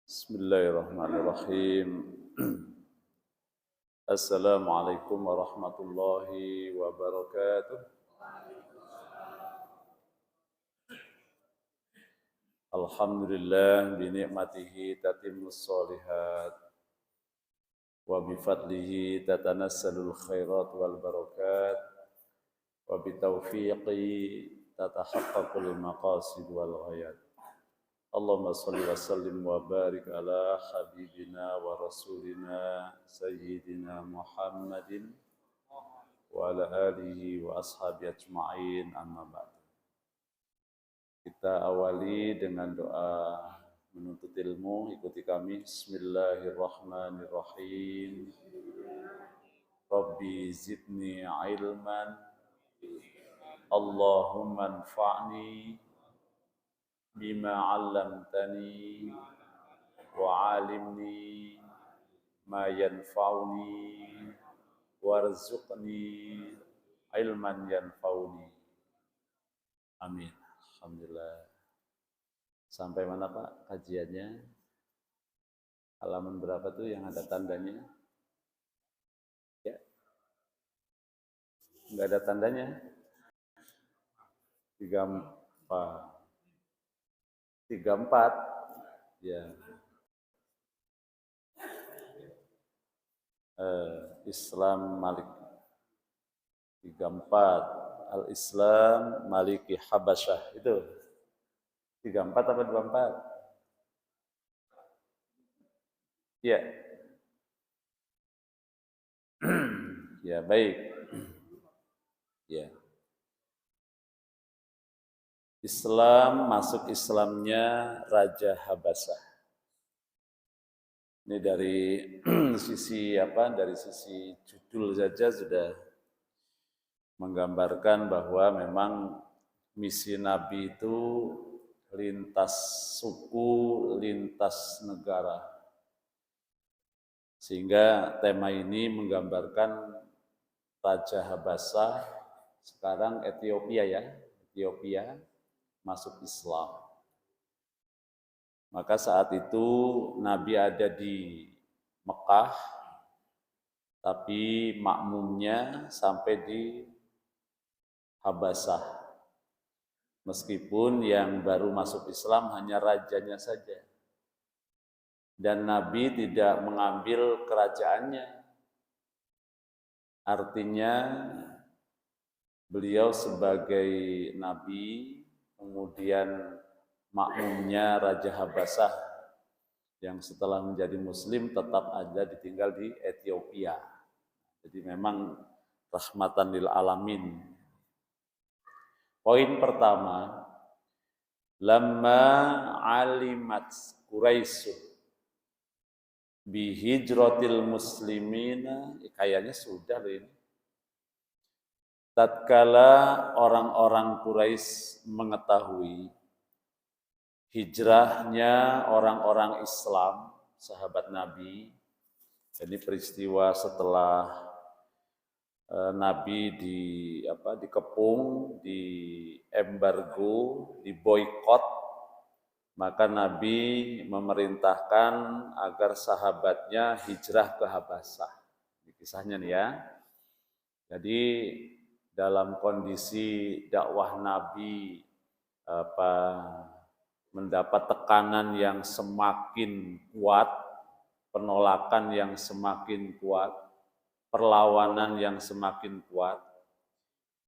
Bismillahirrahmanirrahim. Assalamualaikum warahmatullahi wabarakatuh. Alhamdulillah binikmatihi tatimmus shalihat wa bifadlihi tatanassalul khairat wal barakat wa bitaufiqi tatahaqqaqul maqasid wal ghayat. Allahumma salli wa sallim wa barik ala habibina wa rasulina sayyidina Muhammadin wa ala alihi wa ashabi ajma'in, amma ba'd. Kita awali dengan doa menuntut ilmu. Ikuti kami. Bismillahirrahmanirrahim. Rabbi zidni ilman, Allahumma anfa'ni bima 'allamtani wa 'allimni ma yanfa'uni warzuqni ilman yanfa'uni. Amin. Alhamdulillah. Sampai mana Pak kajiannya? Halaman berapa tuh yang ada tandanya? Ya. Enggak ada tandanya. 34. Ya. Islam Malik 34. Al-Islam Maliki Habasyah. Itu 34 apa 24? Ya. Ya, baik. Ya. Islam, masuk Islamnya Raja Habasyah. Ini dari sisi apa? Dari sisi judul saja sudah menggambarkan bahwa memang misi Nabi itu lintas suku, lintas negara. Sehingga tema ini menggambarkan Raja Habasyah, sekarang Ethiopia ya, Ethiopia masuk Islam. Maka saat itu Nabi ada di Mekah, tapi makmumnya sampai di Habasyah. Meskipun yang baru masuk Islam hanya rajanya saja. Dan Nabi tidak mengambil kerajaannya. Artinya beliau sebagai Nabi, kemudian makmumnya Raja Habasyah yang setelah menjadi Muslim tetap ada ditinggal di Ethiopia. Jadi memang rahmatan lil alamin. Poin pertama, lamma alimat Quraisy bi hijratil muslimina, kayaknya sudah loh ini. Tatkala orang-orang Quraisy mengetahui hijrahnya orang-orang Islam, sahabat Nabi, ini peristiwa setelah Nabi dikepung, diembargo, diboikot, maka Nabi memerintahkan agar sahabatnya hijrah ke Habasyah. Ini kisahnya nih ya. Jadi dalam kondisi dakwah Nabi mendapat tekanan yang semakin kuat, penolakan yang semakin kuat, perlawanan yang semakin kuat,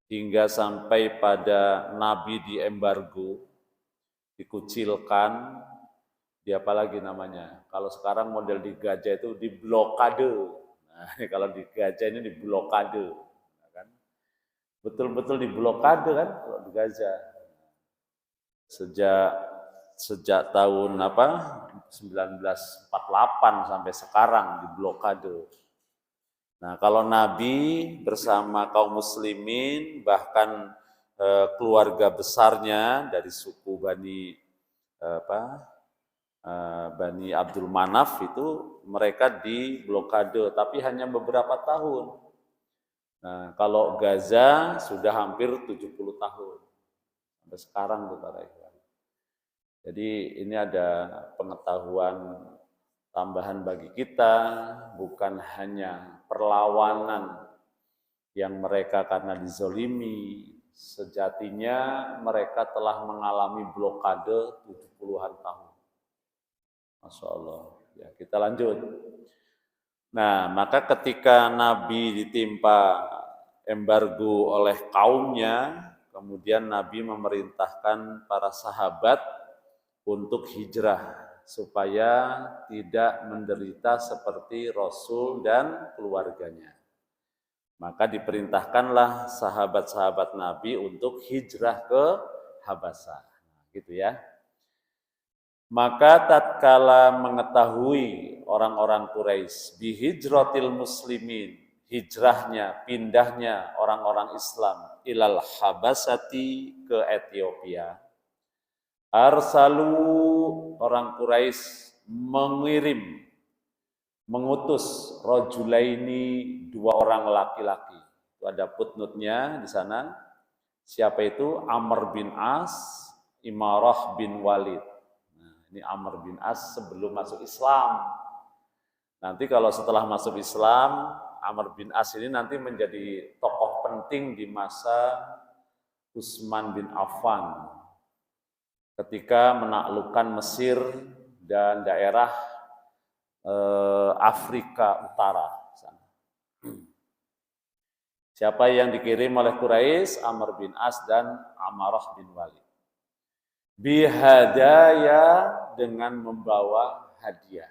hingga sampai pada Nabi diembargo, dikucilkan, apalagi namanya. Kalau sekarang model di Gaza itu diblokade. Nah, kalau di Gaza ini diblokade, kan? Betul-betul diblokade kan kalau di Gaza. Sejak tahun 1948 sampai sekarang diblokade. Nah, kalau Nabi bersama kaum muslimin, bahkan keluarga besarnya dari suku Bani Abdul Manaf itu mereka diblokade, tapi hanya beberapa tahun. Nah, kalau Gaza sudah hampir 70 tahun. Sampai sekarang tuh para ikhwan. Jadi ini ada pengetahuan tambahan bagi kita, bukan hanya perlawanan yang mereka karena dizolimi, sejatinya mereka telah mengalami blokade 70-an tahun. Masya Allah. Ya, kita lanjut. Nah, maka ketika Nabi ditimpa embargo oleh kaumnya, kemudian Nabi memerintahkan para sahabat untuk hijrah supaya tidak menderita seperti Rasul dan keluarganya. Maka diperintahkanlah sahabat-sahabat Nabi untuk hijrah ke Habasah. Gitu ya. Maka tatkala mengetahui orang-orang Quraisy bihijratil muslimin, hijrahnya, pindahnya orang-orang Islam ilal Habasati ke Ethiopia, arsalu, orang Quraisy mengutus rojulaini, 2 orang laki-laki. Itu ada footnote-nya di sana. Siapa itu? Amr bin As, Imarah bin Walid. Nah, ini Amr bin As sebelum masuk Islam. Nanti kalau setelah masuk Islam, Amr bin As ini nanti menjadi tokoh penting di masa Utsman bin Affan ketika menaklukkan Mesir dan daerah Afrika Utara. Siapa yang dikirim oleh Quraisy? Amr bin As dan Amarah bin Walid. Bihadaya, dengan membawa hadiah.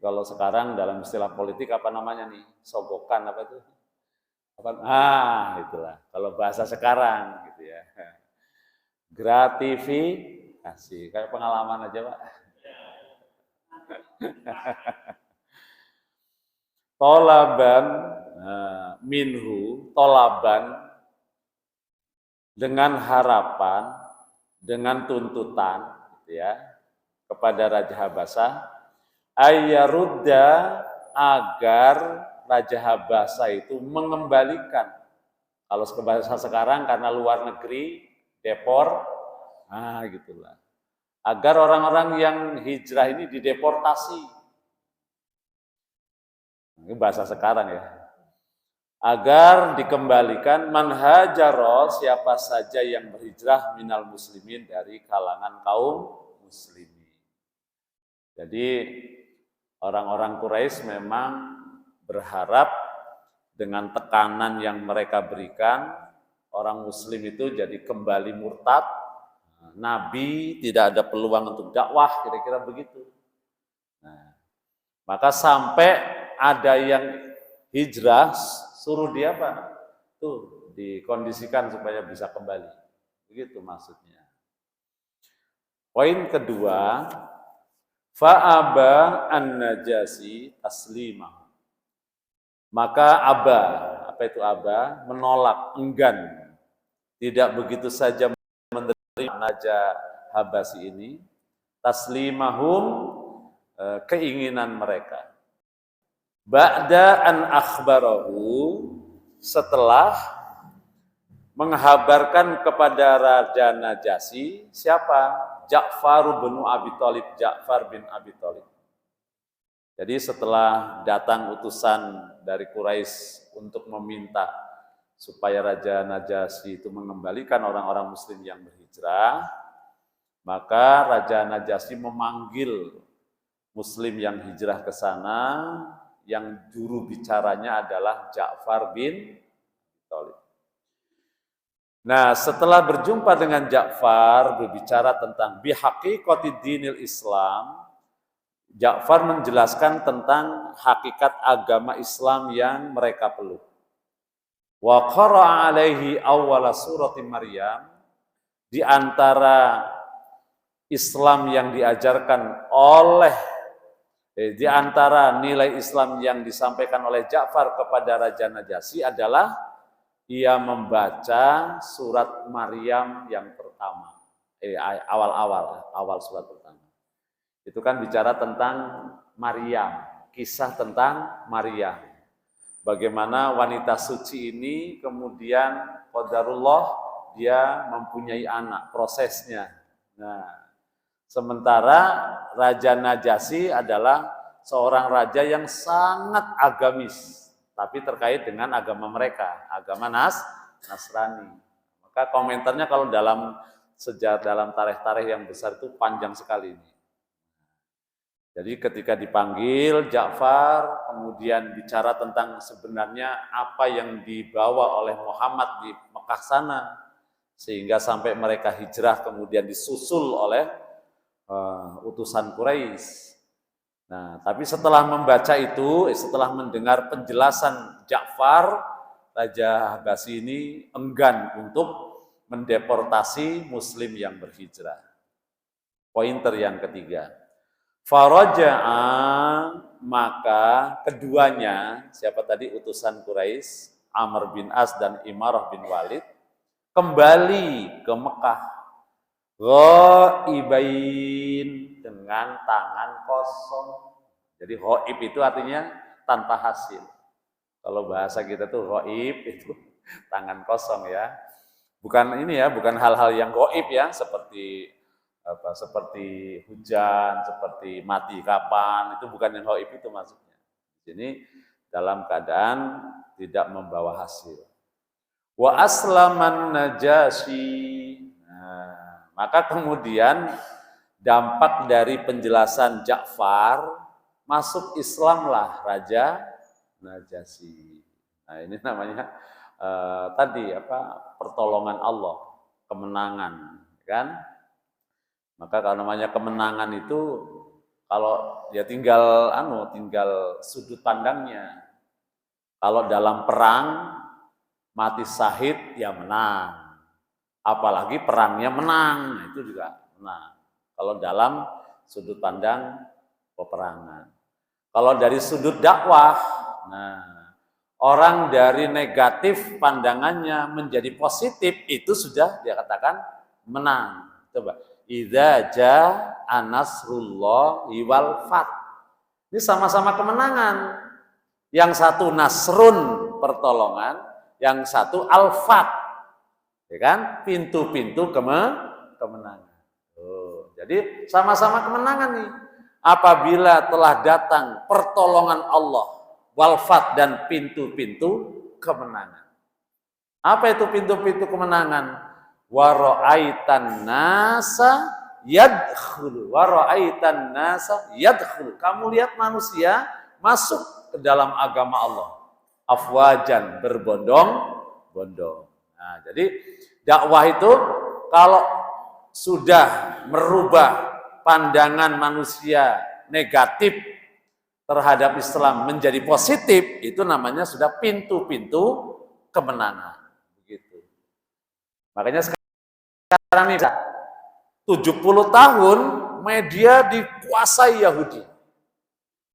Kalau sekarang dalam istilah politik apa namanya nih? Sogokan apa itu? Itulah. Kalau bahasa sekarang gitu ya. Gratifikasi. Kayak pengalaman aja, Pak. Tolaban minhu, tolaban dengan harapan, dengan tuntutan, gitu ya, kepada Raja Habasah, ayyarudda, agar Raja Habasah itu mengembalikan, kalau ke bahasa sekarang karena luar negeri, depor, gitulah. Agar orang-orang yang hijrah ini dideportasi. Ini bahasa sekarang ya. Agar dikembalikan manhajaro, siapa saja yang berhijrah minal muslimin, dari kalangan kaum muslimin. Jadi orang-orang Quraisy memang berharap dengan tekanan yang mereka berikan, orang muslim itu jadi kembali murtad. Nabi tidak ada peluang untuk dakwah, kira-kira begitu. Nah, maka sampai ada yang hijrah, suruh dia apa? Tuh, dikondisikan supaya bisa kembali. Begitu maksudnya. Poin kedua, fa'aba an-Najasyi taslimah. Maka apa itu aba? Menolak, enggan. Tidak begitu saja Raja Habasyi ini, taslimahum, keinginan mereka. Ba'da an akhbarahu, setelah menghabarkan kepada Raja Najasyi, siapa? Ja'far bin Abi Thalib, Ja'far bin Abi Thalib. Jadi setelah datang utusan dari Quraisy untuk meminta supaya Raja Najasyi itu mengembalikan orang-orang muslim yang berhijrah, maka Raja Najasyi memanggil muslim yang hijrah ke sana, yang juru bicaranya adalah Ja'far bin Thalib. Nah, setelah berjumpa dengan Ja'far, berbicara tentang bihaqiqati dinil Islam, Ja'far menjelaskan tentang hakikat agama Islam yang mereka peluk. Wa qara'a alaihi awwala surati Maryam, di antara Islam yang diajarkan oleh di antara nilai Islam yang disampaikan oleh Ja'far kepada Raja Najasyi adalah ia membaca surat Maryam yang pertama, awal surat pertama. Itu kan bicara tentang Maryam, kisah tentang Maryam. Bagaimana wanita suci ini kemudian qadarullah dia mempunyai anak, prosesnya. Nah, Sementara Raja Najasyi adalah seorang raja yang sangat agamis, tapi terkait dengan agama mereka, agama Nasrani. Maka komentarnya kalau dalam sejarah, dalam tarikh-tarikh yang besar itu panjang sekali ini. Jadi ketika dipanggil Ja'far, kemudian bicara tentang sebenarnya apa yang dibawa oleh Muhammad di Mekah sana, sehingga sampai mereka hijrah kemudian disusul oleh utusan Quraisy. Nah, tapi setelah membaca itu, setelah mendengar penjelasan Ja'far, Raja Abbasi ini enggan untuk mendeportasi Muslim yang berhijrah. Pointer yang ketiga. Faraja'a, maka keduanya, siapa tadi utusan Quraisy, Amr bin As dan Imarah bin Walid, kembali ke Mekah. Ghaibain, dengan tangan kosong. Jadi ghaib itu artinya tanpa hasil. Kalau bahasa kita tuh ghaib itu tangan kosong ya. Bukan ini ya, bukan hal-hal yang ghaib ya, seperti hujan, seperti mati kapan, itu bukan yang ghaib itu maksudnya. Ini dalam keadaan tidak membawa hasil. Wa aslaman Najasyi. Nah, maka kemudian dampak dari penjelasan Ja'far, masuk Islamlah Raja Najasyi. Nah, ini namanya tadi pertolongan Allah, kemenangan, kan? Maka kalau namanya kemenangan itu, kalau ya tinggal sudut pandangnya. Kalau dalam perang mati syahid ya menang. Apalagi perangnya menang, itu juga menang. Kalau dalam sudut pandang peperangan. Kalau dari sudut dakwah, nah, orang dari negatif pandangannya menjadi positif, itu sudah dia katakan menang. Coba. Idza jaa nasrullahi wal fath. Ini sama-sama kemenangan. Yang satu nasrun, pertolongan, yang satu al-fath. Ya kan? Pintu-pintu kemenangan. Jadi sama-sama kemenangan nih. Apabila telah datang pertolongan Allah, wal fath, dan pintu-pintu kemenangan. Apa itu pintu-pintu kemenangan? Wa ra'aitan nasa yadkhulu, wa ra'aitan nasa yadkhulu. Kamu lihat manusia masuk ke dalam agama Allah, afwajan, berbondong-bondong. Nah, jadi dakwah itu kalau sudah merubah pandangan manusia negatif terhadap Islam menjadi positif, itu namanya sudah pintu-pintu kemenangan. Begitu. Makanya sekarang ini 70 tahun media dikuasai Yahudi.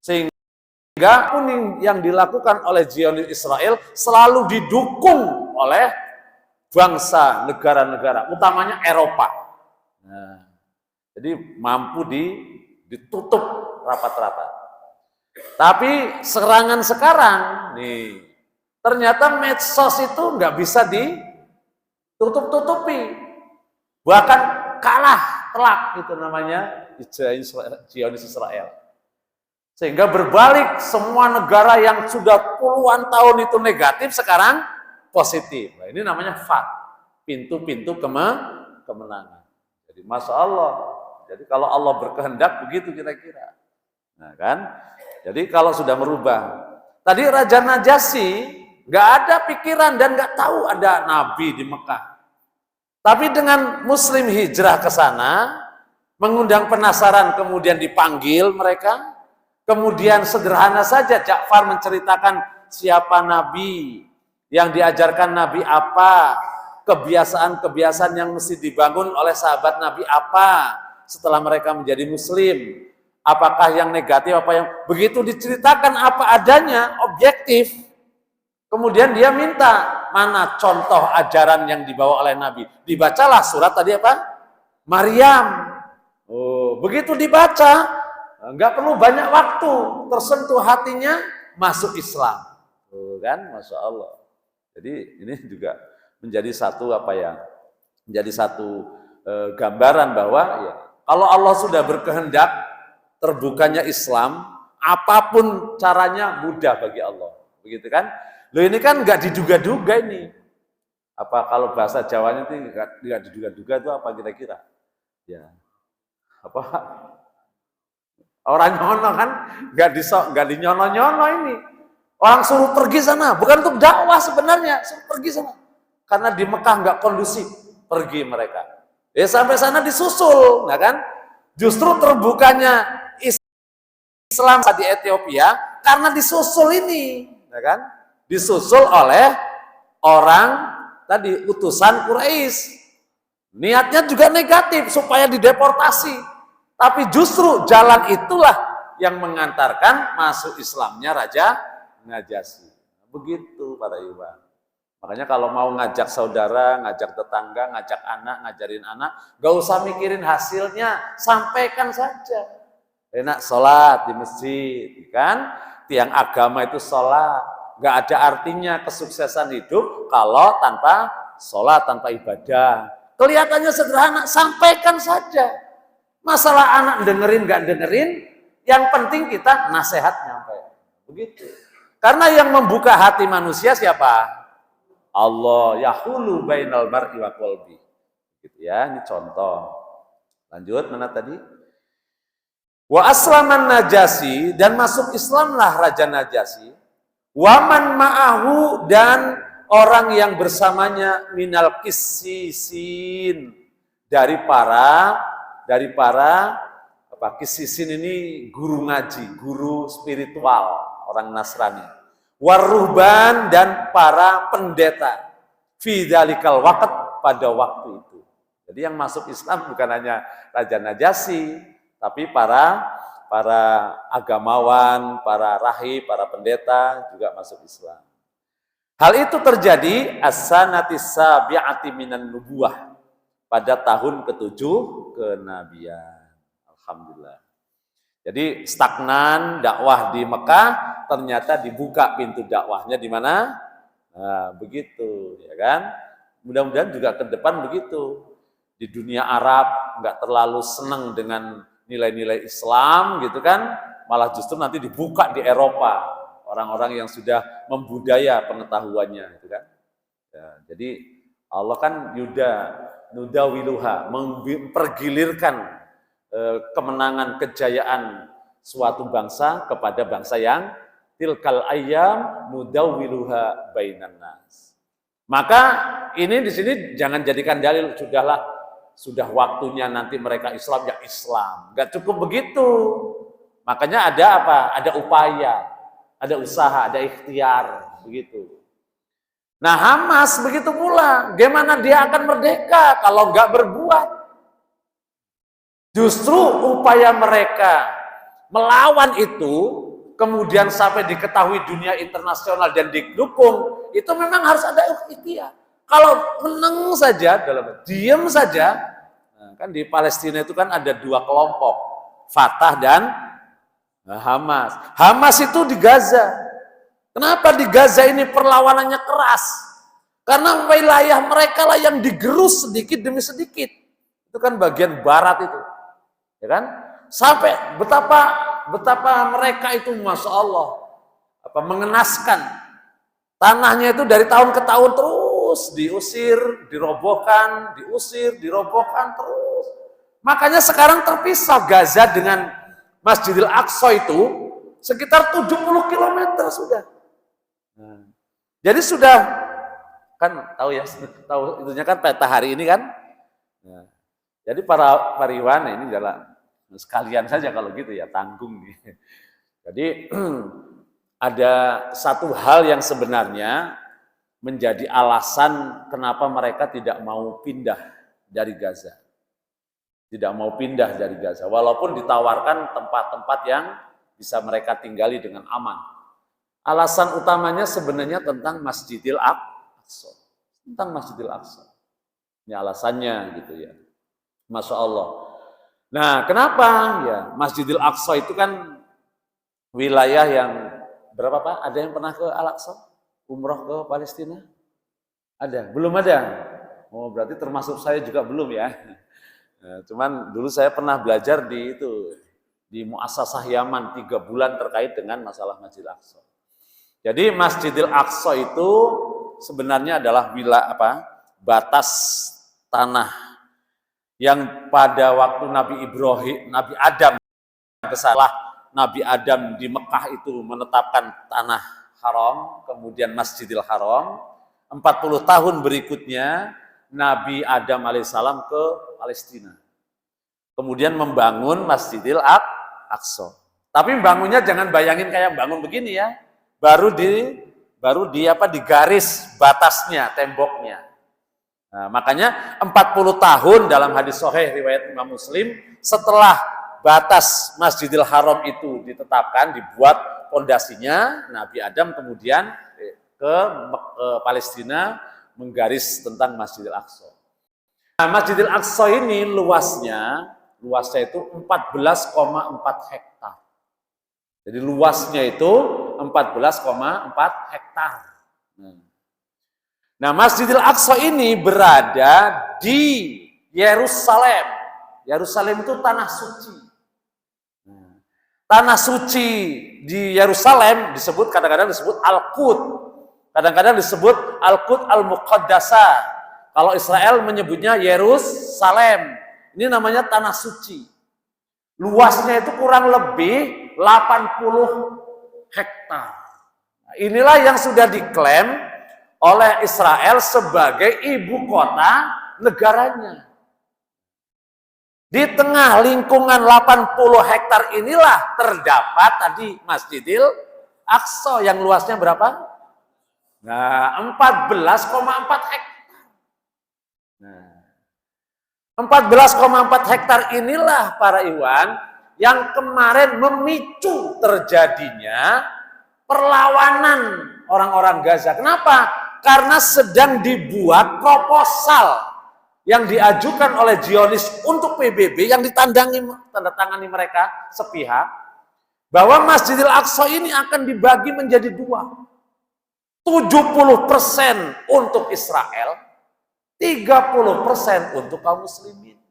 Sehingga pun yang dilakukan oleh Zionis Israel selalu didukung oleh bangsa negara-negara, utamanya Eropa. Nah, jadi mampu ditutup rapat-rapat. Tapi serangan sekarang nih, ternyata medsos itu nggak bisa ditutup-tutupi. Bahkan kalah telak, itu namanya Zionis Israel. Sehingga berbalik, semua negara yang sudah puluhan tahun itu negatif sekarang positif. Nah, ini namanya fath, pintu-pintu kemenangan. Jadi Masya Allah. Jadi kalau Allah berkehendak begitu kira-kira. Nah kan, jadi kalau sudah merubah. Tadi Raja Najasyi nggak ada pikiran dan nggak tahu ada Nabi di Mekah. Tapi dengan Muslim hijrah ke sana, mengundang penasaran, kemudian dipanggil mereka. Kemudian sederhana saja Ja'far menceritakan siapa Nabi, yang diajarkan Nabi apa, kebiasaan-kebiasaan yang mesti dibangun oleh sahabat Nabi apa setelah mereka menjadi Muslim. Apakah yang negatif, apa yang begitu diceritakan apa adanya, objektif. Kemudian dia minta mana contoh ajaran yang dibawa oleh Nabi. Dibacalah surat tadi apa? Maryam. Oh, begitu dibaca, nggak perlu banyak waktu, tersentuh hatinya, masuk Islam. Oh, kan, Masya Allah. Jadi ini juga menjadi satu gambaran bahwa ya, Kalau Allah sudah berkehendak terbukanya Islam, apapun caranya mudah bagi Allah. Begitu kan? Loh ini kan nggak diduga-duga ini. Apa kalau bahasa Jawanya itu nggak diduga-duga itu apa kira-kira? Ya, apa? Orang nyono kan nggak dinyono-nyono ini. Orang suruh pergi sana, bukan untuk dakwah sebenarnya, suruh pergi sana. Karena di Mekah nggak kondusif, pergi mereka. Ya sampai sana disusul, nah kan? Justru terbukanya Islam di Ethiopia karena disusul ini, ya kan? Disusul oleh orang tadi utusan Quraisy. Niatnya juga negatif supaya dideportasi. Tapi justru jalan itulah yang mengantarkan masuk Islamnya Raja Najasyi. Begitu para ikhwan. Makanya kalau mau ngajak saudara, ngajak tetangga, ngajak anak, ngajarin anak, gak usah mikirin hasilnya, sampaikan saja. Enak sholat di masjid, kan? Tiang agama itu sholat. Gak ada artinya kesuksesan hidup kalau tanpa sholat, tanpa ibadah. Kelihatannya sederhana, sampaikan saja. Masalah anak dengerin gak dengerin, yang penting kita nasihat nyampe. Begitu. Karena yang membuka hati manusia siapa? Allah, yahulu bainal mar'i wa qalbi. Gitu ya, ini contoh. Lanjut, mana tadi? Wa aslaman Najasyi, dan masuk Islamlah Raja Najasyi. Waman ma'ahu, dan orang yang bersamanya minal kisisin, dari para kisisin ini guru ngaji, guru spiritual, orang Nasrani. Waruhban, dan para pendeta. Fi dzalikal waqt, pada waktu itu. Jadi yang masuk Islam bukan hanya Raja Najasyi, tapi para agamawan, para rahib, para pendeta juga masuk Islam. Hal itu terjadi as-sanatis sabi'ati minan nubuwah, pada tahun ke-7 kenabian. Alhamdulillah. Jadi stagnan dakwah di Mekah, ternyata dibuka pintu dakwahnya di mana? Nah, begitu, ya kan? Mudah-mudahan juga ke depan begitu. Di dunia Arab nggak terlalu senang dengan nilai-nilai Islam gitu kan, malah justru nanti dibuka di Eropa. Orang-orang yang sudah membudaya pengetahuannya, gitu kan. Ya, jadi Allah kan nudawiluha, mempergilirkan kemenangan, kejayaan suatu bangsa kepada bangsa yang tilkal ayyam nudawiluha bainan nas. Maka ini di sini jangan jadikan dalil sudah waktunya nanti mereka Islam ya Islam. Enggak cukup begitu. Makanya ada apa? Ada upaya, ada usaha, ada ikhtiar, begitu. Nah Hamas begitu pula, gimana dia akan merdeka kalau nggak berbuat? Justru upaya mereka melawan itu, kemudian sampai diketahui dunia internasional dan didukung, itu memang harus ada ikhtiar. Kalau menang saja, diam saja, nah, kan di Palestina itu kan ada dua kelompok, Fatah dan Hamas. Hamas itu di Gaza. Kenapa di Gaza ini perlawanannya keras? Karena wilayah mereka lah yang digerus sedikit demi sedikit. Itu kan bagian barat itu, ya kan? Sampai betapa mereka itu, masya Allah, mengenaskan. Tanahnya itu dari tahun ke tahun terus diusir, dirobohkan, diusir, dirobohkan terus. Makanya sekarang terpisah Gaza dengan Masjidil Aqsa itu sekitar 70 km sudah. Jadi sudah kan tahu itunya kan peta hari ini kan. Jadi para ikhwan ini adalah sekalian saja kalau gitu ya, tanggung nih. Jadi ada satu hal yang sebenarnya menjadi alasan kenapa mereka tidak mau pindah dari Gaza. Tidak mau pindah dari Gaza, walaupun ditawarkan tempat-tempat yang bisa mereka tinggali dengan aman. Alasan utamanya sebenarnya tentang Masjidil Aqsa. Tentang Masjidil Aqsa. Ini alasannya gitu ya. Masya Allah. Nah, kenapa? Ya, Masjidil Aqsa itu kan wilayah yang berapa Pak? Ada yang pernah ke Al-Aqsa? Umroh ke Palestina? Ada? Belum ada? Oh, berarti termasuk saya juga belum ya. Cuman dulu saya pernah belajar di Muassasah Yaman 3 bulan terkait dengan masalah Masjidil Aqsa. Jadi Masjidil Aqsa itu sebenarnya adalah batas tanah yang pada waktu Nabi Adam kesalah Nabi Adam di Mekah itu menetapkan tanah haram, kemudian Masjidil Haram. 40 tahun berikutnya Nabi Adam alaihissalam ke Palestina. Kemudian membangun Masjidil Aqsa. Tapi bangunnya jangan bayangin kayak bangun begini ya. Baru di garis batasnya, temboknya. Nah, makanya 40 tahun dalam hadis sahih riwayat Imam Muslim, setelah batas Masjidil Haram itu ditetapkan, dibuat pondasinya, Nabi Adam kemudian ke Palestina menggaris tentang Masjidil Aqsa. Nah, Masjidil Aqsa ini luasnya itu 14,4 hektar. Jadi luasnya itu 14,4 hektar. Nah, Masjidil Aqsa ini berada di Yerusalem. Yerusalem itu tanah suci. Tanah suci di Yerusalem kadang-kadang disebut Al-Quds. Kadang-kadang disebut Al-Quds Al-Muqaddasah. Kalau Israel menyebutnya Yerusalem. Ini namanya tanah suci. Luasnya itu kurang lebih 80 hektar. Nah, inilah yang sudah diklaim oleh Israel sebagai ibu kota negaranya. Di tengah lingkungan 80 hektar inilah terdapat tadi Masjidil Aqsa yang luasnya berapa? Nah, 14,4 hektar. Nah, 14,4 hektar inilah para ikhwan yang kemarin memicu terjadinya perlawanan orang-orang Gaza. Kenapa? Karena sedang dibuat proposal yang diajukan oleh Zionis untuk PBB yang tanda tangani mereka sepihak, bahwa Masjidil Aqsa ini akan dibagi menjadi 2. 70% untuk Israel, 30% untuk kaum muslimin.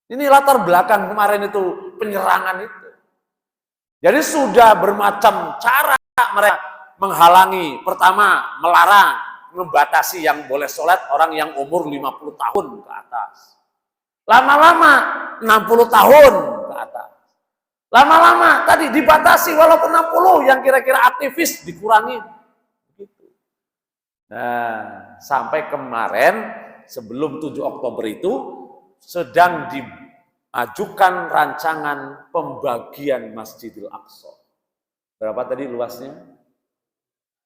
Ini latar belakang kemarin itu penyerangan itu. Jadi sudah bermacam cara mereka menghalangi. Pertama, melarang, membatasi yang boleh sholat orang yang umur 50 tahun ke atas. Lama-lama 60 tahun ke atas. Lama-lama tadi dibatasi walaupun 60 yang kira-kira aktivis dikurangi. Nah, sampai kemarin sebelum 7 Oktober itu sedang diajukan rancangan pembagian Masjidil Aqsa. Berapa tadi luasnya?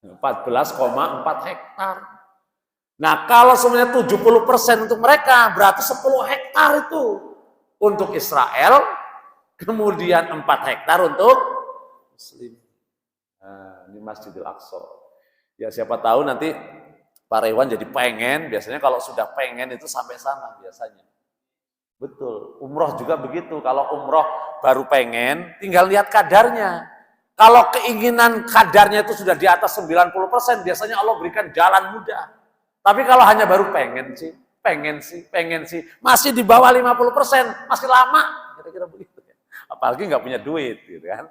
14,4 hektar. Nah, kalau sebenarnya 70% untuk mereka, berarti 10 hektar itu untuk Israel, kemudian 4 hektar untuk Muslim. Nah, ini Masjidil Aqsa. Ya siapa tahu nanti Pak Rewan jadi pengen, biasanya kalau sudah pengen itu sampai sana biasanya. Betul, umroh juga begitu. Kalau umroh baru pengen, tinggal lihat kadarnya. Kalau keinginan kadarnya itu sudah di atas 90%, biasanya Allah berikan jalan mudah. Tapi kalau hanya baru pengen sih, masih di bawah 50%, masih lama, kira-kira begitu. Apalagi nggak punya duit, gitu kan.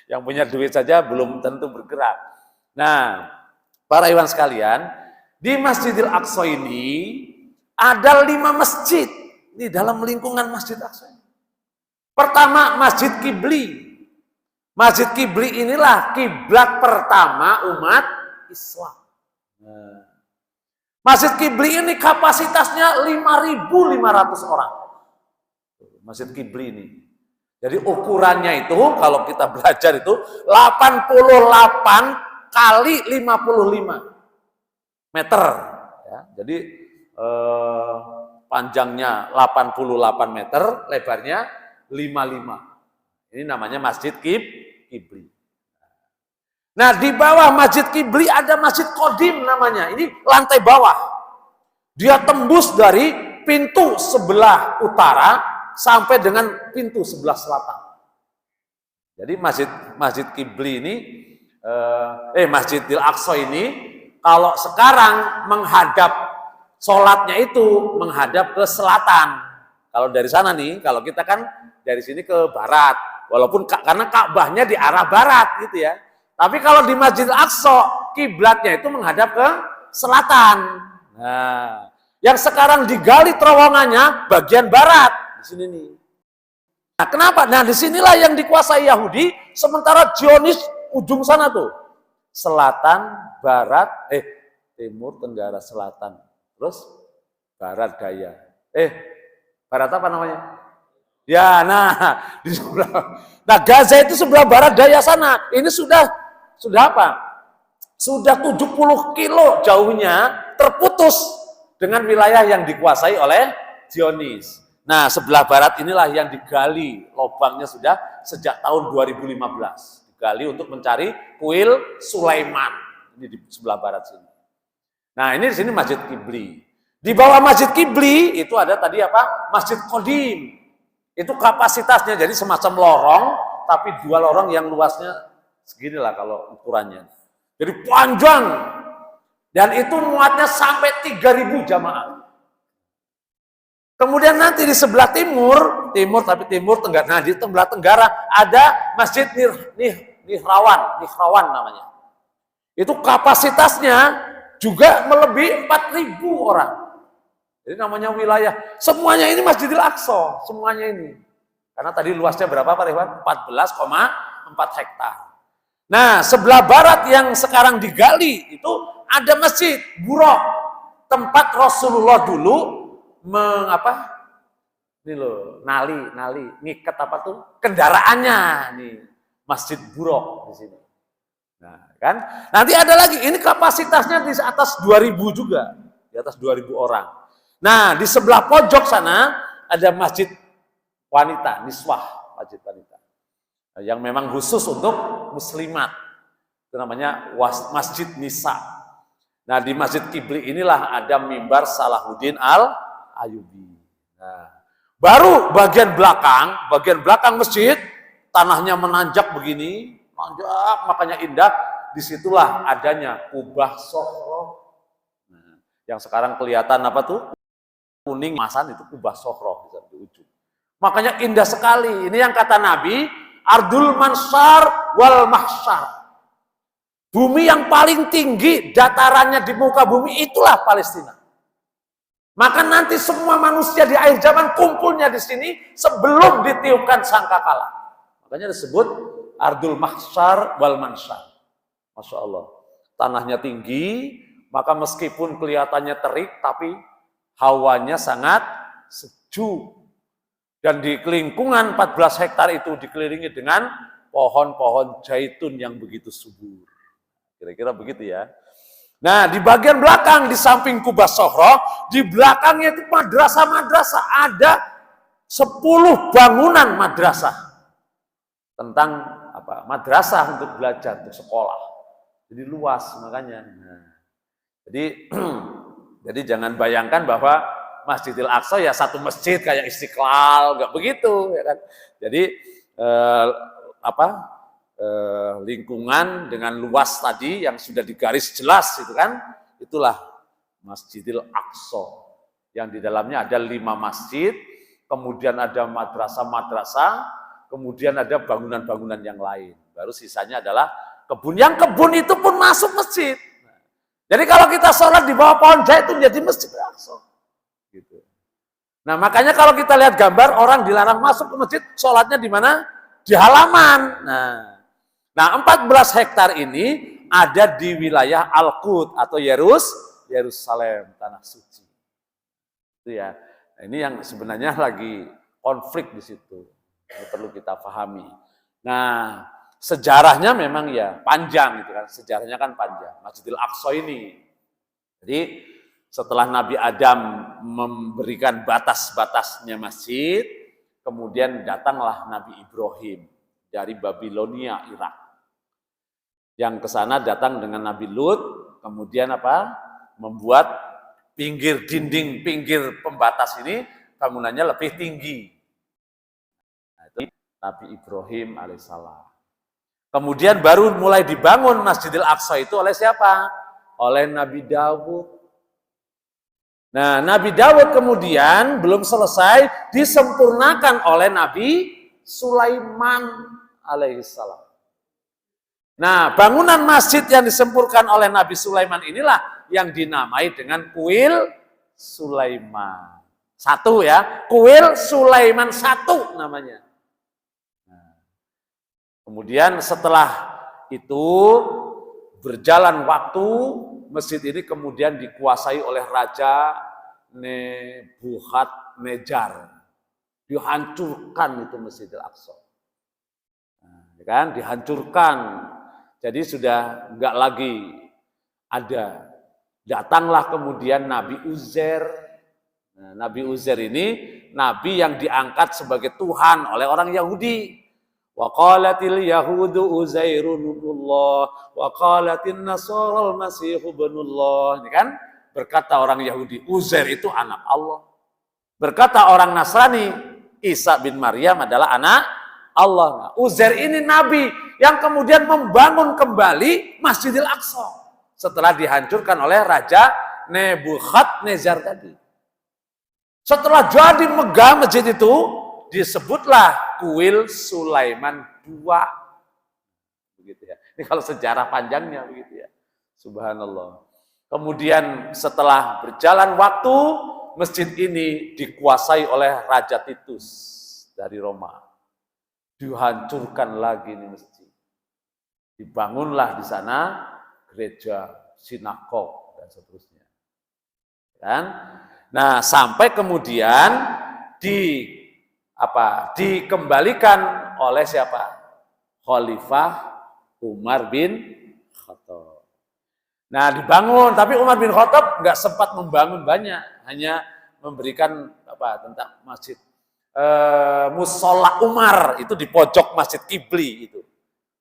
Yang punya duit saja belum tentu bergerak. Nah, para ikhwan sekalian, di Masjidil Aqsa ini ada 5 masjid di dalam lingkungan Masjid Aqsa. Pertama, Masjid Qibli. Masjid Qibli inilah kiblat pertama umat Islam. Masjid Qibli ini kapasitasnya 5.500 orang. Masjid Qibli ini. Jadi ukurannya itu kalau kita belajar itu 88 kali 55 meter. Ya, jadi panjangnya 88 meter, lebarnya 55. Ini namanya Masjid Qibli. Nah, di bawah Masjid Qibli ada Masjid Qadim namanya. Ini lantai bawah. Dia tembus dari pintu sebelah utara sampai dengan pintu sebelah selatan. Jadi Masjid Qibli ini, Masjidil Aqsa ini, kalau sekarang menghadap sholatnya itu menghadap ke selatan. Kalau dari sana nih, kalau kita kan dari sini ke barat, walaupun karena Ka'bahnya di arah barat gitu ya. Tapi kalau di Masjidil Aqsa, kiblatnya itu menghadap ke selatan. Nah, yang sekarang digali terowongannya bagian barat di sini nih. Nah, kenapa? Nah, disinilah yang dikuasai Yahudi, sementara Zionis ujung sana tuh, selatan, barat, timur, tenggara, selatan, terus barat daya. Barat apa namanya? Ya, nah di sebelah. Nah, Gaza itu sebelah barat daya sana. Ini sudah apa? Sudah 70 kilo jauhnya terputus dengan wilayah yang dikuasai oleh Zionis. Nah, sebelah barat inilah yang digali, lubangnya sudah sejak tahun 2015. Digali untuk mencari kuil Sulaiman. Ini di sebelah barat sini. Nah, ini di sini Masjid Qibli. Di bawah Masjid Qibli itu ada tadi apa? Masjid Qadim. Itu kapasitasnya jadi semacam lorong, tapi 2 lorong yang luasnya segini lah kalau ukurannya. Jadi panjang. Dan itu muatnya sampai 3.000 jamaah. Kemudian nanti di sebelah timur tenggara. Nah, di sebelah tenggara ada Masjid Nihrawan namanya. Itu kapasitasnya juga melebihi 4.000 orang. Jadi namanya wilayah, semuanya ini Masjidil Aqsa, semuanya ini. Karena tadi luasnya berapa Pak Rewan? 14,4 hektar. Nah, sebelah barat yang sekarang digali itu ada Masjid Buraq, tempat Rasulullah dulu ngikat apa tuh? Kendaraannya nih, Masjid Buraq di sini. Nah, kan? Nanti ada lagi, ini kapasitasnya di atas 2.000 juga, di atas 2.000 orang. Nah, di sebelah pojok sana ada masjid wanita, niswah, masjid wanita. Yang memang khusus untuk muslimat. Itu namanya Masjid Nisa. Nah, di Masjid Qibli inilah ada mimbar Salahuddin Al-Ayyubi. Nah, baru bagian belakang masjid, tanahnya menanjak begini, manjak, makanya indah. Disitulah adanya Kubah Sohro. Nah, yang sekarang kelihatan apa tuh? Kuning masan itu Kubah Sohro di ujung. Makanya indah sekali. Ini yang kata Nabi, Ardul Mansar wal Mahsyar. Bumi yang paling tinggi datarannya di muka bumi itulah Palestina. Maka nanti semua manusia di akhir zaman kumpulnya di sini sebelum ditiupkan sangkakala. Makanya disebut Ardul Mahsyar wal Mansar. Masya Allah. Tanahnya tinggi, maka meskipun kelihatannya terik, tapi hawanya sangat sejuk. Dan di lingkungan 14 hektar itu dikelilingi dengan pohon-pohon zaitun yang begitu subur. Kira-kira begitu ya. Nah, di bagian belakang, di samping Kubah Sohro, di belakangnya itu madrasah-madrasah. Ada 10 bangunan madrasah. Tentang apa? Madrasah untuk belajar, untuk sekolah. Jadi luas makanya. Nah, jadi jangan bayangkan bahwa Masjidil Aqsa ya satu masjid kayak Istiqlal, nggak begitu, ya kan? Jadi lingkungan dengan luas tadi yang sudah digaris jelas itu kan, itulah Masjidil Aqsa yang di dalamnya ada 5 masjid, kemudian ada madrasah-madrasah, kemudian ada bangunan-bangunan yang lain. Baru sisanya adalah kebun. Yang kebun itu pun masuk masjid. Jadi kalau kita sholat di bawah pohon zaitun jadi Masjidil Aqsa. Gitu. Nah, makanya kalau kita lihat gambar orang dilarang masuk ke masjid, sholatnya di mana? Di halaman. Nah, 14 hektar ini ada di wilayah Al-Quds atau Yerusalem, tanah suci. Itu ya. Nah, ini yang sebenarnya lagi konflik di situ. Ini perlu kita pahami. Nah, sejarahnya memang ya panjang gitu kan. Sejarahnya kan panjang. Masjidil Aqsa ini. Jadi setelah Nabi Adam memberikan batas-batasnya masjid, kemudian datanglah Nabi Ibrahim dari Babilonia, Irak. Yang ke sana datang dengan Nabi Lut, kemudian apa? Membuat pinggir dinding, pinggir pembatas ini bangunannya lebih tinggi. Nah, itu Nabi Ibrahim alaihissalam. Kemudian baru mulai dibangun Masjidil Aqsa itu oleh siapa? Oleh Nabi Dawud. Nah, Nabi Daud kemudian belum selesai, disempurnakan oleh Nabi Sulaiman alaihissalam. Nah, bangunan masjid yang disempurnakan oleh Nabi Sulaiman inilah yang dinamai dengan Kuil Sulaiman. Satu ya, Kuil Sulaiman satu namanya. Nah, kemudian setelah itu berjalan waktu, masjid ini kemudian dikuasai oleh Raja Nebukadnezar. Dihancurkan itu Masjidil Aqsa. Nah, kan dihancurkan. Jadi sudah enggak lagi ada. Datanglah kemudian Nabi Uzair. Nah, Nabi Uzair ini nabi yang diangkat sebagai Tuhan oleh orang Yahudi. Wa qalatil yahudu Uzairun ibnullah wa qalatin nasara al-masih ibnullah. Ini kan berkata orang Yahudi, Uzair itu anak Allah. Berkata orang Nasrani, Isa bin Maryam adalah anak Allah. Nah, Uzair ini nabi yang kemudian membangun kembali Masjidil Aqsa setelah dihancurkan oleh Raja Nebukadnezar tadi. Setelah jadi megah masjid itu, disebutlah Kuil Sulaiman II. Begitu ya. Ini kalau sejarah panjangnya begitu ya. Subhanallah. Kemudian setelah berjalan waktu, masjid ini dikuasai oleh Raja Titus dari Roma. Dihancurkan lagi ini masjid. Dibangunlah di sana gereja, sinagog dan seterusnya. Kan? Nah, sampai kemudian dikembalikan oleh siapa? Khalifah Umar bin Khattab. Nah, dibangun, tapi Umar bin Khattab nggak sempat membangun banyak, hanya memberikan tentang masjid Musola Umar itu di pojok Masjid Kibli itu,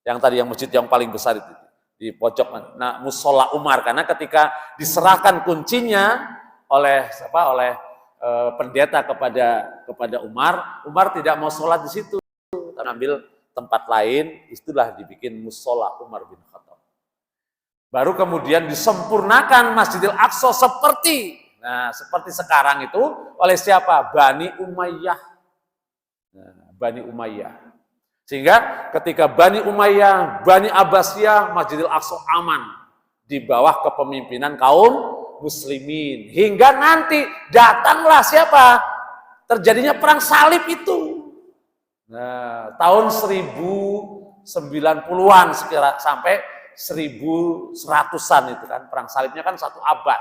yang tadi yang masjid yang paling besar itu di pojok. Nah, Musola Umar karena ketika diserahkan kuncinya oleh pendeta kepada Umar tidak mau sholat di situ, ambil tempat lain, itulah dibikin Musola Umar bin Khattab. Baru kemudian disempurnakan Masjidil Aqsa seperti sekarang itu oleh siapa? Bani Umayyah. Nah, Bani Umayyah. Sehingga ketika Bani Umayyah, Bani Abbasiyah, Masjidil Aqsa aman di bawah kepemimpinan kaum muslimin. Hingga nanti datanglah siapa? Terjadinya perang salib itu. Nah, tahun 1090-an sekira sampai 1100-an itu kan, perang salibnya kan 1 abad.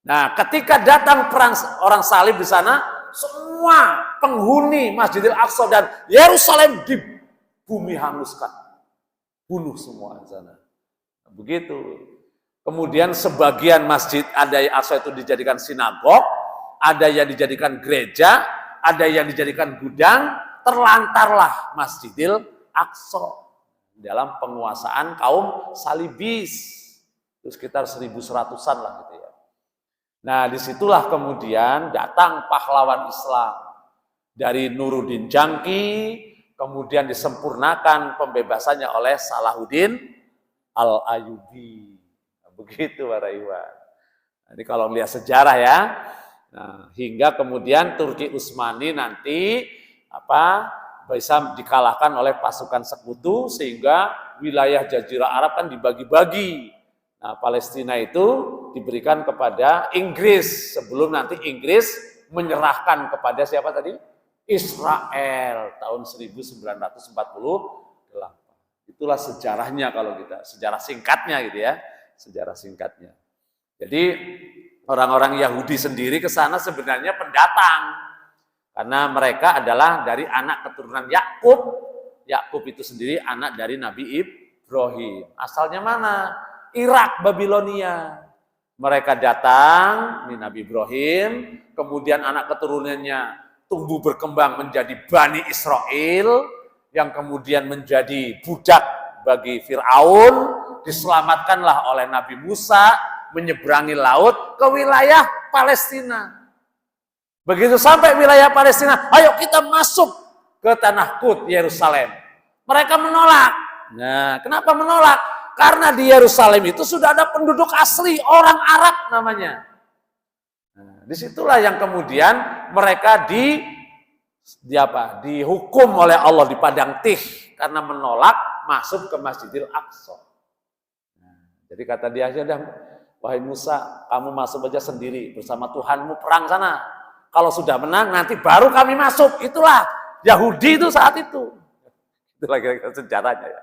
Nah, ketika datang perang orang salib di sana, semua penghuni Masjidil Aqsa dan Yerusalem di bumi hanguskan. Bunuh semua di sana. Nah, begitu. Kemudian sebagian masjid ada yang Aqsa itu dijadikan sinagog, ada yang dijadikan gereja, ada yang dijadikan gudang, terlantarlah Masjidil Aqsa dalam penguasaan kaum salibis. Itu sekitar 1100-an lah gitu ya. Nah, disitulah kemudian datang pahlawan Islam dari Nuruddin Jangki, kemudian disempurnakan pembebasannya oleh Salahuddin Al-Ayyubi. Nah, begitu para ikhwan. Jadi kalau lihat sejarah ya, nah, hingga kemudian Turki Utsmani nanti bisa dikalahkan oleh pasukan sekutu sehingga wilayah Jazirah Arab kan dibagi-bagi. Nah, Palestina itu diberikan kepada Inggris sebelum nanti Inggris menyerahkan kepada siapa tadi? Israel tahun 1948. Itulah sejarahnya kalau kita, sejarah singkatnya gitu ya, sejarah singkatnya. Jadi orang-orang Yahudi sendiri ke sana sebenarnya pendatang. Karena mereka adalah dari anak keturunan Yakub. Yakub itu sendiri anak dari Nabi Ibrahim. Asalnya mana? Irak, Babilonia. Mereka datang, ini Nabi Ibrahim, kemudian anak keturunannya tumbuh berkembang menjadi Bani Israel, yang kemudian menjadi budak bagi Fir'aun, diselamatkanlah oleh Nabi Musa, menyeberangi laut ke wilayah Palestina. Begitu sampai wilayah Palestina, ayo kita masuk ke tanah Quds, Yerusalem. Mereka menolak. Nah, kenapa menolak? Karena di Yerusalem itu sudah ada penduduk asli, orang Arab namanya. Nah, Disitulah yang kemudian mereka dihukum oleh Allah di padang Tih karena menolak masuk ke Masjidil Aqsa. Jadi kata dia aja, wahai Musa, kamu masuk aja sendiri bersama Tuhanmu, perang sana. Kalau sudah menang nanti baru kami masuk. Itulah Yahudi itu saat itu. Itulah kira-kira sejarahnya ya.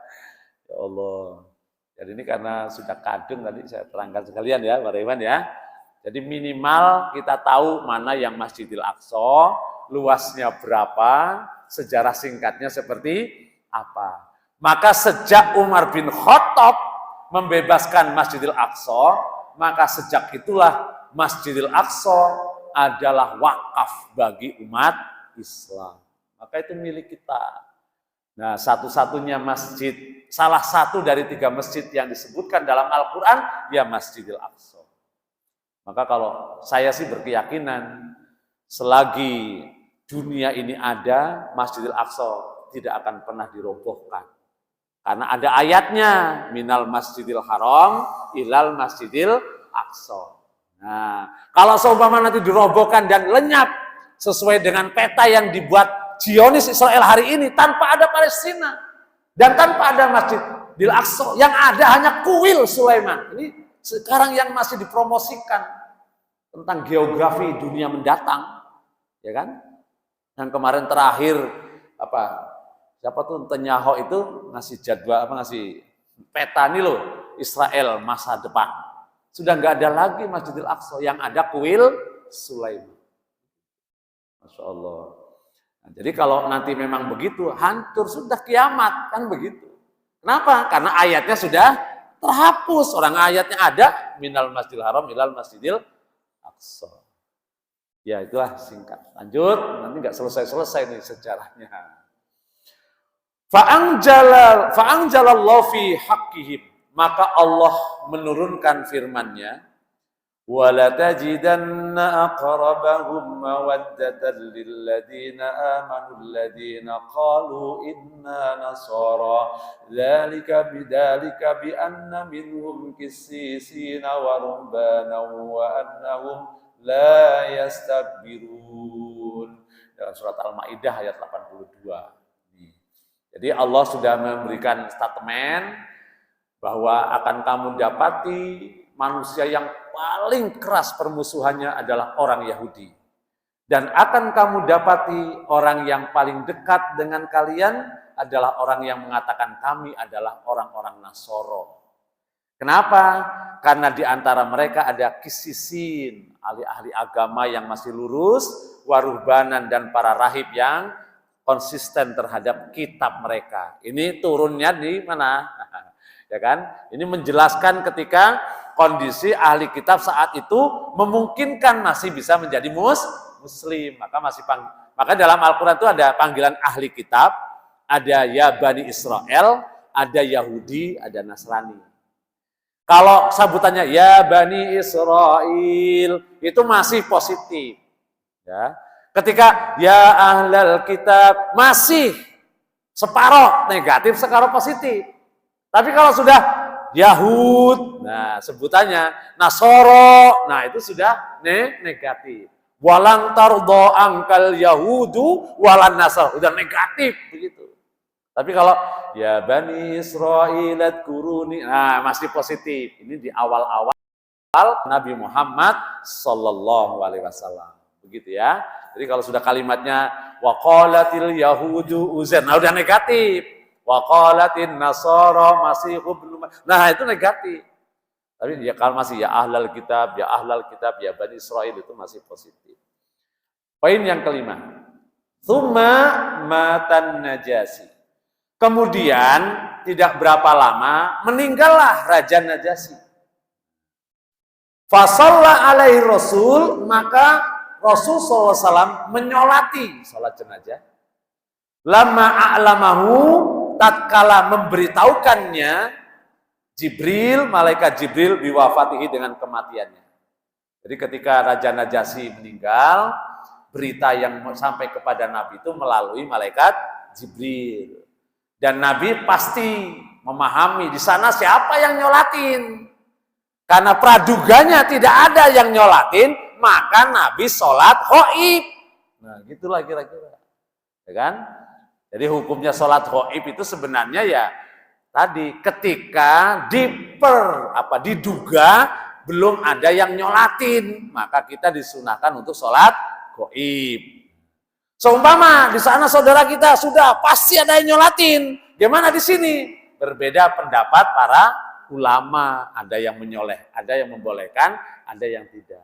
Ya Allah. Jadi ini karena sudah kadung tadi saya terangkan sekalian ya, Pak Iwan ya. Jadi minimal kita tahu mana yang Masjidil Aqsa, luasnya berapa, sejarah singkatnya seperti apa. Maka sejak Umar bin Khattab membebaskan Masjidil Aqsa, maka sejak itulah Masjidil Aqsa adalah wakaf bagi umat Islam. Maka itu milik kita. Nah, satu-satunya masjid, salah satu dari 3 masjid yang disebutkan dalam Al-Quran, ya Masjidil Aqsa. Maka kalau saya sih berkeyakinan, selagi dunia ini ada, Masjidil Aqsa tidak akan pernah dirobohkan. Karena ada ayatnya, minal Masjidil Haram ilal Masjidil Aqsa. Nah, kalau seumpama nanti dirobohkan dan lenyap sesuai dengan peta yang dibuat Zionis Israel hari ini, tanpa ada Palestina dan tanpa ada Masjidil Aqsa, yang ada hanya kuil Sulaiman. Ini sekarang yang masih dipromosikan tentang geografi dunia mendatang, ya kan? Yang kemarin terakhir siapa tuh Netanyahu itu ngasih jadwal ngasih peta nih loh, Israel masa depan. Sudah nggak ada lagi Masjidil Aqsa, yang ada kuil Sulaiman. Masya Allah. Nah, jadi kalau nanti memang begitu, hancur sudah kiamat, kan begitu. Kenapa? Karena ayatnya sudah terhapus. Orang ayatnya ada, minal Masjidil Haram ilal Masjidil Aqsa. Ya itulah singkat. Lanjut, nanti nggak selesai-selesai nih sejarahnya. Fa'anjalallahu fi haqqihim. Maka Allah menurunkan firman-Nya, وَلَتَجِدَنَّ أَقْرَبَهُمْ مَوَدَّةً لِلَّذِينَ آمَنُوا الَّذِينَ قَالُوا إِنَّا نَصَارَى ذَلِكَ بِأَنَّ مِنْهُمْ قِسِّيسِينَ وَرُهْبَانًا وَأَنَّهُمْ لَا يَسْتَكْبِرُونَ. Dalam surat Al-Maidah ayat 82. Jadi Allah sudah memberikan statement bahwa akan kamu dapati manusia yang paling keras permusuhannya adalah orang Yahudi. Dan akan kamu dapati orang yang paling dekat dengan kalian adalah orang yang mengatakan kami adalah orang-orang Nasoro. Kenapa? Karena di antara mereka ada kisisin, ahli-ahli agama yang masih lurus, waruhbanan dan para rahib yang konsisten terhadap kitab mereka. Ini turunnya di mana? Ya kan? Ini menjelaskan ketika kondisi ahli kitab saat itu memungkinkan masih bisa menjadi muslim. Maka dalam Al-Quran itu ada panggilan ahli kitab, ada ya Bani Israel, ada Yahudi, ada Nasrani. Kalau sabutannya ya Bani Israel itu masih positif. Ya. Ketika ya ahlal kitab masih separuh negatif, separuh positif. Tapi kalau sudah Yahud, nah sebutannya Nasoro, nah itu sudah negatif. Walang tardo angkal Yahudu walan Nasor, udah negatif begitu. Tapi kalau ya Bani Israilat kuruni, nah masih positif. Ini di awal-awal Nabi Muhammad Sallallahu Alaihi Wasallam, begitu ya. Jadi kalau sudah kalimatnya waqalatil Yahudu uzair, nah udah negatif. Waqalatin Nasara masih nah itu negatif. Tapi ya kalau masih ya ahlal kitab, ya Bani Israil itu masih positif. Poin yang kelima. Tsumma matan Najasi. Kemudian tidak berapa lama meninggallah Raja Najasi. Fasalla alaihi Rasul, maka Rasul SAW menyolati salat jenazah. Lama a'lamahu, tatkala memberitahukannya Jibril, malaikat Jibril biwafatihi dengan kematiannya. Jadi ketika Raja Najasyi meninggal, berita yang sampai kepada Nabi itu melalui malaikat Jibril. Dan Nabi pasti memahami di sana siapa yang nyolatin. Karena praduganya tidak ada yang nyolatin, maka Nabi sholat ghaib. Nah, gitulah kira-kira. Ya kan? Jadi hukumnya sholat ghaib itu sebenarnya ya tadi ketika diduga belum ada yang nyolatin, maka kita disunahkan untuk sholat ghaib. Seumpama di sana saudara kita sudah pasti ada yang nyolatin, gimana di sini? Berbeda pendapat para ulama, ada yang membolehkan, ada yang tidak.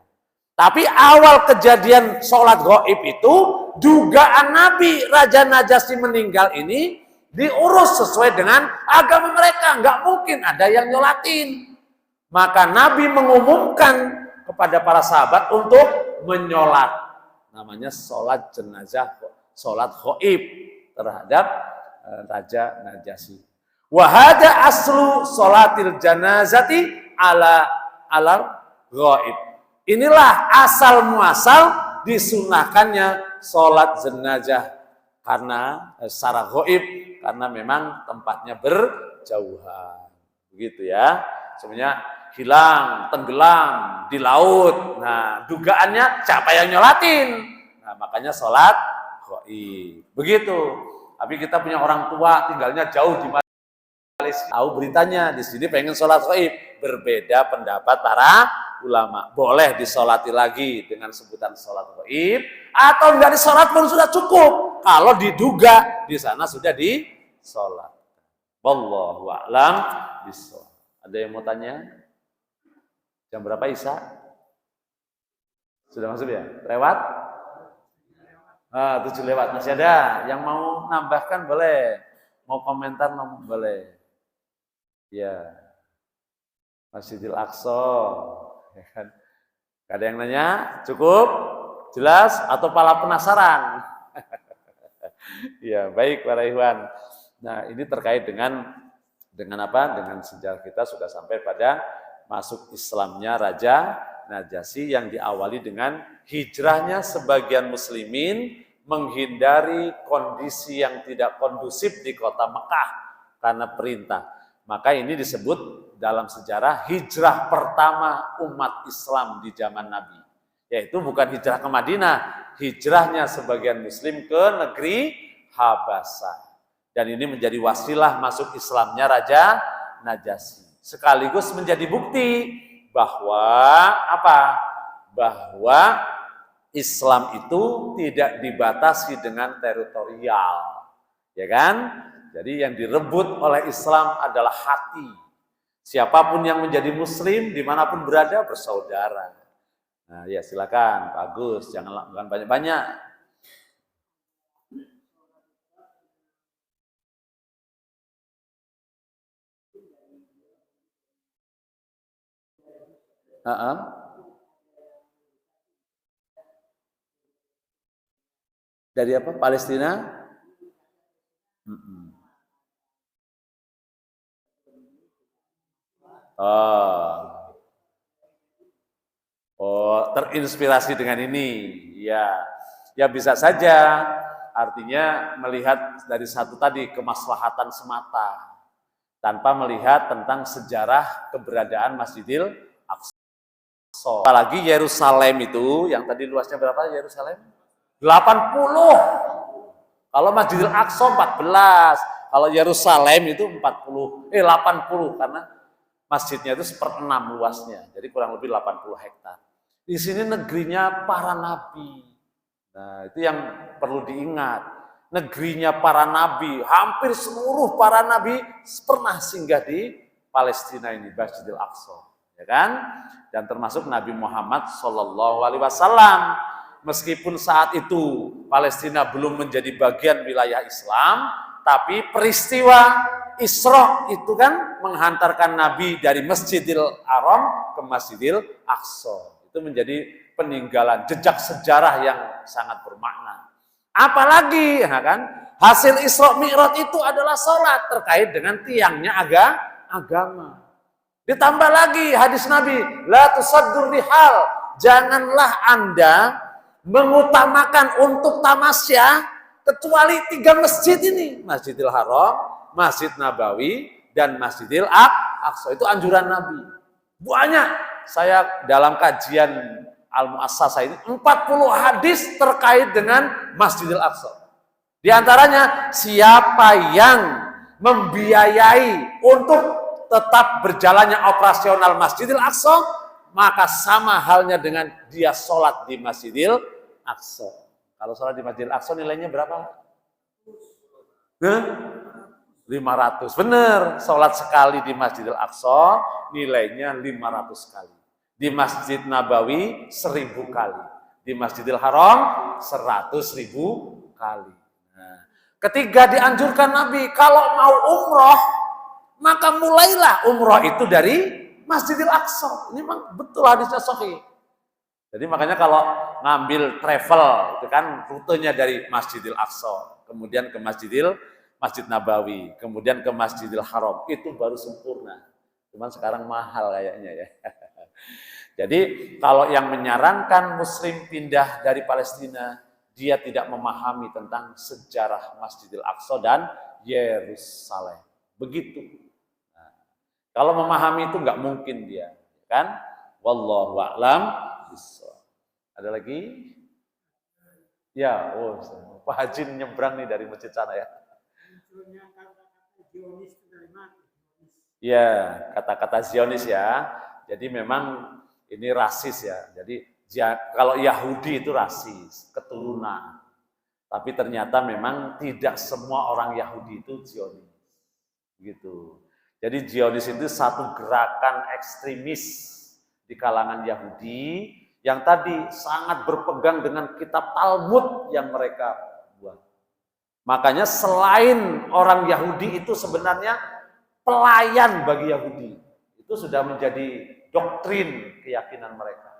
Tapi awal kejadian sholat ghaib itu dugaan Nabi Raja Najasyi meninggal ini diurus sesuai dengan agama mereka, nggak mungkin ada yang nyolatin. Maka Nabi mengumumkan kepada para sahabat untuk menyolat, namanya sholat jenazah, sholat ghaib terhadap Raja Najasyi. Wahada aslu sholatil janazati ala ghaib. Inilah asal muasal disunahkannya sholat jenazah karena secara ghaib, karena memang tempatnya berjauhan. Begitu ya. Sebenarnya hilang, tenggelam di laut. Nah, dugaannya siapa yang nyolatin? Nah, makanya sholat ghaib. Begitu. Tapi kita punya orang tua tinggalnya jauh di Malaysia. Tahu beritanya, di sini pengen sholat ghaib. Berbeda pendapat para ulama. Boleh disolati lagi dengan sebutan sholat ghaib, atau enggak disolat pun sudah cukup. Kalau diduga di sana sudah disolat. Wallahu a'lam bishawab. Ada yang mau tanya? Jam berapa Isya? Sudah masuk ya? Lewat? 7 lewat. Masih ada yang mau nambahkan boleh. Mau komentar boleh. Ya. Masjidil Aqsa. Ya kan? Ada yang nanya? Cukup? Jelas? Atau pala penasaran? Ya, baik para ikhwan. Nah, ini terkait dengan apa? Dengan sejarah kita sudah sampai pada masuk Islamnya Raja Najasyi yang diawali dengan hijrahnya sebagian muslimin menghindari kondisi yang tidak kondusif di kota Mekah karena perintah. Maka ini disebut dalam sejarah hijrah pertama umat Islam di zaman Nabi. Yaitu bukan hijrah ke Madinah, hijrahnya sebagian muslim ke negeri Habasah. Dan ini menjadi wasilah masuk Islamnya Raja Najasyi. Sekaligus menjadi bukti bahwa apa? Bahwa Islam itu tidak dibatasi dengan teritorial. Ya kan? Jadi yang direbut oleh Islam adalah hati. Siapapun yang menjadi muslim dimanapun berada bersaudara. Nah ya silakan Pak Agus, jangan banyak-banyak. Dari apa? Palestina? Terinspirasi dengan ini. Ya bisa saja. Artinya melihat dari satu tadi kemaslahatan semata tanpa melihat tentang sejarah keberadaan Masjidil Aqsa. Apalagi Yerusalem itu yang tadi luasnya berapa Yerusalem? 80. Kalau Masjidil Aqsa 14. Kalau Yerusalem itu 80 karena masjidnya itu 1/6 luasnya. Jadi kurang lebih 80 hektar. Di sini negerinya para nabi. Nah, itu yang perlu diingat. Negerinya para nabi, hampir seluruh para nabi pernah singgah di Palestina ini, Masjidil Aqsa, ya kan? Dan termasuk Nabi Muhammad SAW. Meskipun saat itu Palestina belum menjadi bagian wilayah Islam, tapi peristiwa Isra itu kan menghantarkan Nabi dari Masjidil Haram ke Masjidil Aqsa. Itu menjadi peninggalan jejak sejarah yang sangat bermakna. Apalagi ya kan, hasil Isra Mi'raj itu adalah sholat terkait dengan tiangnya agama. Ditambah lagi hadis Nabi, la tusaddur rihal, janganlah Anda mengutamakan untuk tamasya kecuali 3 masjid ini, Masjidil Haram, Masjid Nabawi, dan Masjidil Aqsa. Itu anjuran Nabi. Banyak saya dalam kajian Al-Mu'assasah ini 40 hadis terkait dengan Masjidil Aqsa. Di antaranya, siapa yang membiayai untuk tetap berjalannya operasional Masjidil Aqsa, maka sama halnya dengan dia sholat di Masjidil Aqsa. Kalau sholat di Masjidil Aqsa nilainya berapa? 500. Benar, sholat sekali di Masjidil Aqsa nilainya 500 kali. Di Masjid Nabawi 1000 kali. Di Masjidil Haram 100.000 kali. Nah, ketiga dianjurkan Nabi, kalau mau umroh, maka mulailah umroh itu dari Masjidil Aqsa. Ini memang betul hadisnya sahih. Jadi makanya kalau ngambil travel, itu kan rutenya dari Masjidil Aqsa, kemudian ke Masjid Nabawi, kemudian ke Masjidil Haram, itu baru sempurna. Cuman sekarang mahal kayaknya ya. Jadi kalau yang menyarankan Muslim pindah dari Palestina, dia tidak memahami tentang sejarah Masjidil Aqsa dan Yerusalem. Begitu. Nah, kalau memahami itu nggak mungkin dia, kan? Wallahu a'lam bishawab. Ada lagi? Ya, Pak Haji nyebrang nih dari masjid sana ya. Ya, kata-kata Zionis ya. Jadi memang ini rasis ya. Jadi kalau Yahudi itu rasis, keturunan. Tapi ternyata memang tidak semua orang Yahudi itu Zionis. Gitu. Jadi Zionis itu satu gerakan ekstremis di kalangan Yahudi yang tadi sangat berpegang dengan kitab Talmud yang mereka buat. Makanya selain orang Yahudi itu sebenarnya pelayan bagi Yahudi. Itu sudah menjadi doktrin keyakinan mereka.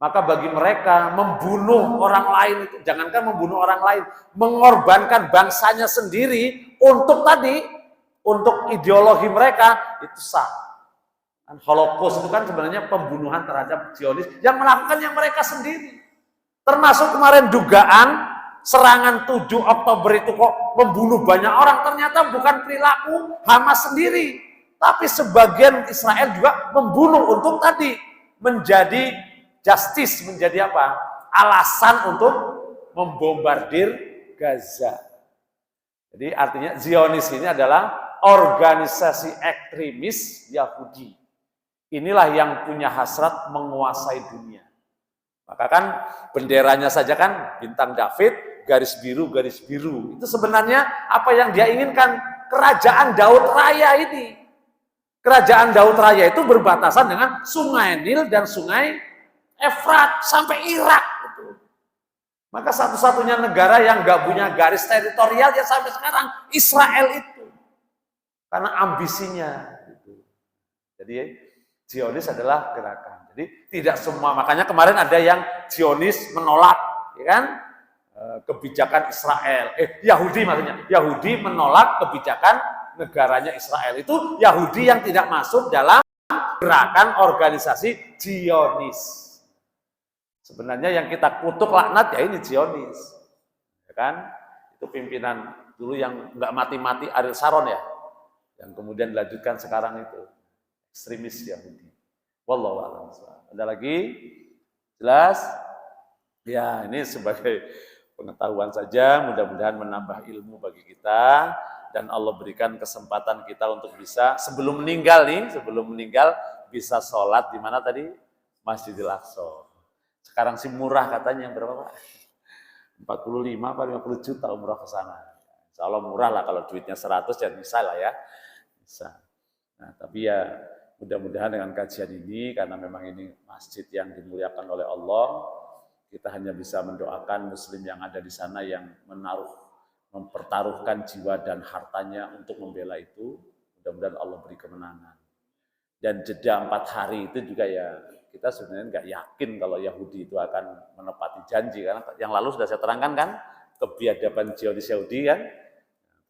Maka bagi mereka membunuh orang lain itu, jangankan membunuh orang lain, mengorbankan bangsanya sendiri untuk ideologi mereka, itu sah. Holocaust itu kan sebenarnya pembunuhan terhadap Zionis yang melakukannya mereka sendiri. Termasuk kemarin dugaan serangan 7 Oktober itu kok membunuh banyak orang, ternyata bukan perilaku Hamas sendiri, tapi sebagian Israel juga membunuh untuk menjadi justice, menjadi apa? Alasan untuk membombardir Gaza. Jadi artinya Zionis ini adalah organisasi ekstremis Yahudi. Inilah yang punya hasrat menguasai dunia. Maka kan benderanya saja kan bintang David, garis biru. Itu sebenarnya apa yang dia inginkan, kerajaan Daud Raya ini. Kerajaan Daud Raya itu berbatasan dengan Sungai Nil dan Sungai Efrat sampai Irak. Maka satu-satunya negara yang nggak punya garis teritorial ya sampai sekarang Israel itu. Karena ambisinya. Jadi Zionis adalah gerakan. Jadi tidak semua, makanya kemarin ada yang Zionis menolak, ya kan, kebijakan Israel. Yahudi maksudnya, Yahudi menolak kebijakan negaranya Israel. Itu Yahudi yang tidak masuk dalam gerakan organisasi Zionis. Sebenarnya yang kita kutuk laknat ya ini Zionis, ya kan? Itu pimpinan dulu yang nggak mati-mati Ariel Sharon ya, yang kemudian dilanjutkan sekarang itu ekstremis Yahudi. Wallahu a'lam. Ada lagi? Jelas? Ya, ini sebagai pengetahuan saja, mudah-mudahan menambah ilmu bagi kita dan Allah berikan kesempatan kita untuk bisa sebelum meninggal bisa sholat di mana tadi? Masjidil Aqsa. Sekarang sih murah katanya, yang berapa Pak? 45 apa 50 juta umrah ke sana. Insya Allah murah lah, kalau duitnya 100 ya bisa lah ya. Bisa. Nah, tapi ya mudah-mudahan dengan kajian ini, karena memang ini masjid yang dimuliakan oleh Allah, kita hanya bisa mendoakan muslim yang ada di sana yang mempertaruhkan jiwa dan hartanya untuk membela itu, mudah-mudahan Allah beri kemenangan. Dan jeda 4 hari itu juga ya, kita sebenarnya nggak yakin kalau Yahudi itu akan menepati janji, karena yang lalu sudah saya terangkan kan, kebiadaban Zionis Yahudi kan,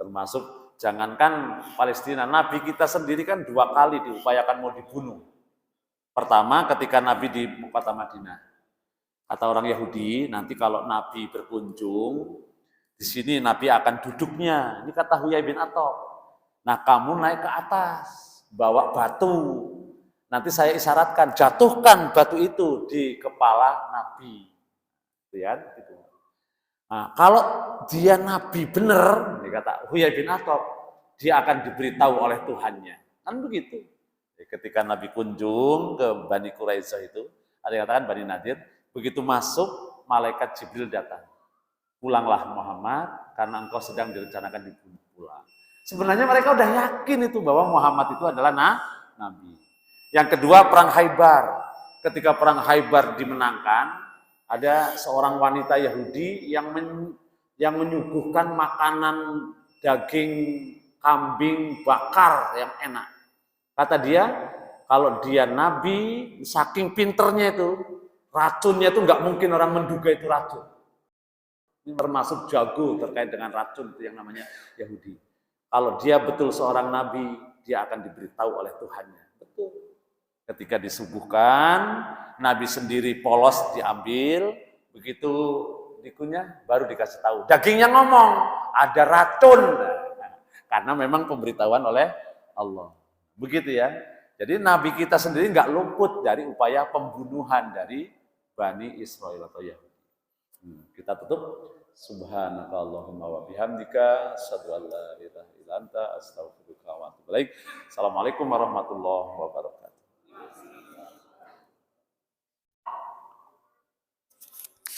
termasuk jangankan Palestina, Nabi kita sendiri kan 2 kali diupayakan mau dibunuh. Pertama ketika Nabi di kota Madinah, kata orang Yahudi, nanti kalau Nabi berkunjung, di sini Nabi akan duduknya, ini kata Huyai bin Athab. Nah kamu naik ke atas, bawa batu. nanti saya isyaratkan, jatuhkan batu itu di kepala Nabi. Ya, gitu. Nah, kalau dia Nabi benar, kata Huyai bin Akhtab, dia akan diberitahu oleh Tuhannya. Kan begitu. Ketika Nabi kunjung ke Bani Quraisyah itu, ada yang katakan Bani Nadir, begitu masuk, malaikat Jibril datang. Pulanglah Muhammad, karena engkau sedang direncanakan dibunuh pula. Sebenarnya mereka udah yakin itu bahwa Muhammad itu adalah Nabi. Yang kedua, perang Khaybar. Ketika perang Khaybar dimenangkan, ada seorang wanita Yahudi yang menyuguhkan makanan daging kambing bakar yang enak. Kata dia, kalau dia Nabi, saking pinternya itu, racunnya itu nggak mungkin orang menduga itu racun. Ini termasuk jago terkait dengan racun itu yang namanya Yahudi. Kalau dia betul seorang Nabi, dia akan diberitahu oleh Tuhannya. Betul. Ketika disuguhkan, Nabi sendiri polos diambil, begitu dikunyah baru dikasih tahu. Dagingnya ngomong, ada racun. Karena memang pemberitahuan oleh Allah. Begitu ya. Jadi Nabi kita sendiri nggak luput dari upaya pembunuhan dari Bani Israel atau Yahudi. Kita tutup. Subhanakallahumma wa bihamdika asyhadu an la ilaha illa anta astaghfiruka wa atubu ilaik. Assalamualaikum warahmatullahi wabarakatuh.